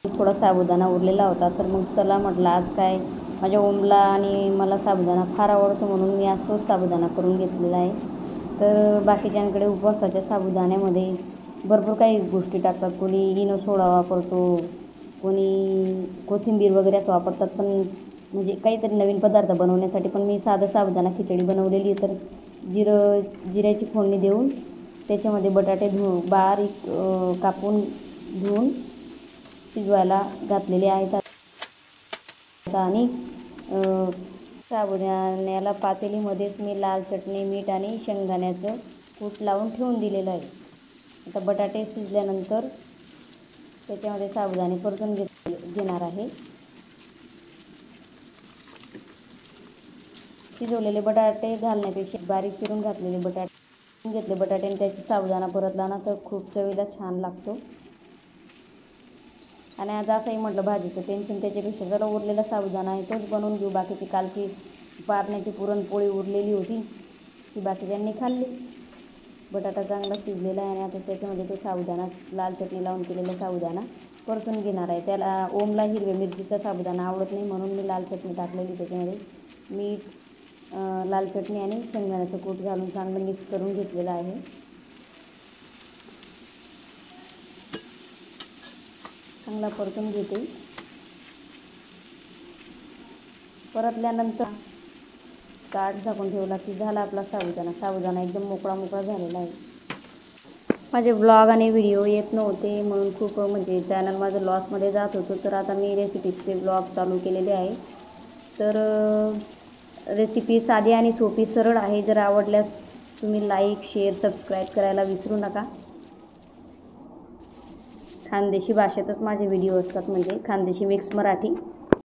थोडा साबुदाणा उरलेला होता, तर मग चला म्हटलं आज काय माझ्या ओमला आणि मला साबुदाणा फार आवडतो म्हणून मी आज तोच साबुदाणा करून घेतलेला आहे. तर बाकीच्यांकडे उपवासाच्या साबुदाण्यामध्ये भरपूर काही गोष्टी टाकतात. कोणी इनो सोडा वापरतो, कोणी कोथिंबीर वगैरे असं वापरतात. पण म्हणजे काहीतरी नवीन पदार्थ बनवण्यासाठी पण मी साधं साबुदाणा खिचडी बनवलेली. तर जिऱ्याची फोडणी देऊन त्याच्यामध्ये बटाटे बारीक कापून धुवून शिजवायला घातलेले आहेत. आणि साबुदाण्याला पातेलीमध्येच मी लाल चटणी, मीठ आणि शेंगदाण्याचं कूट लावून ठेवून दिलेलं आहे. आता बटाटे शिजल्यानंतर त्याच्यामध्ये साबुदाणे परतून घेणार आहे. शिजवलेले बटाटे घालण्यापेक्षा बारीक चिरून घातलेले बटाटे आणि त्याची साबुदाणा परतला ना तर खूप चवीला छान लागतो. आणि आज असंही म्हटलं भाजीचं टेन्शन त्याच्यापेक्षा जरा उरलेला साबुदाणा आहे तोच बनवून घेऊ. बाकीची कालची पारण्याची पुरणपोळी उरलेली होती ती बाकीच्यांनी खाल्ली. बटाटा चांगला शिजलेला आहे आणि आता त्याच्यामध्ये तो साबुदाणा लाल चटणी लावून केलेला साबुदाणा परतून घेणार आहे. त्याला ओमला हिरव्या मिरचीचा साबुदाणा आवडत नाही म्हणून मी लाल चटणी टाकलेली. त्याच्यामध्ये मीठ, लाल चटणी आणि शेंगदाण्याचं कूट घालून चांगलं मिक्स करून घेतलेलं आहे. चांगला परतून घेते. परतल्यानंतर ताट झाकून ठेवला की झाला आपला साबुदाणा एकदम मोकळा झालेला आहे. माझे ब्लॉग आणि व्हिडिओ येत नव्हते म्हणून खूप म्हणजे चॅनल माझं लॉसमध्ये जात होतं. तर आता मी रेसिपीचे ब्लॉग चालू केलेले आहे. तर रेसिपी साधी आणि सोपी सरळ आहे. जर आवडल्यास तुम्ही लाईक, शेअर, सबस्क्राईब करायला विसरू नका. खानदेशी भाषेतच माझे व्हिडिओ असतात, म्हणजे खानदेशी मिक्स मराठी.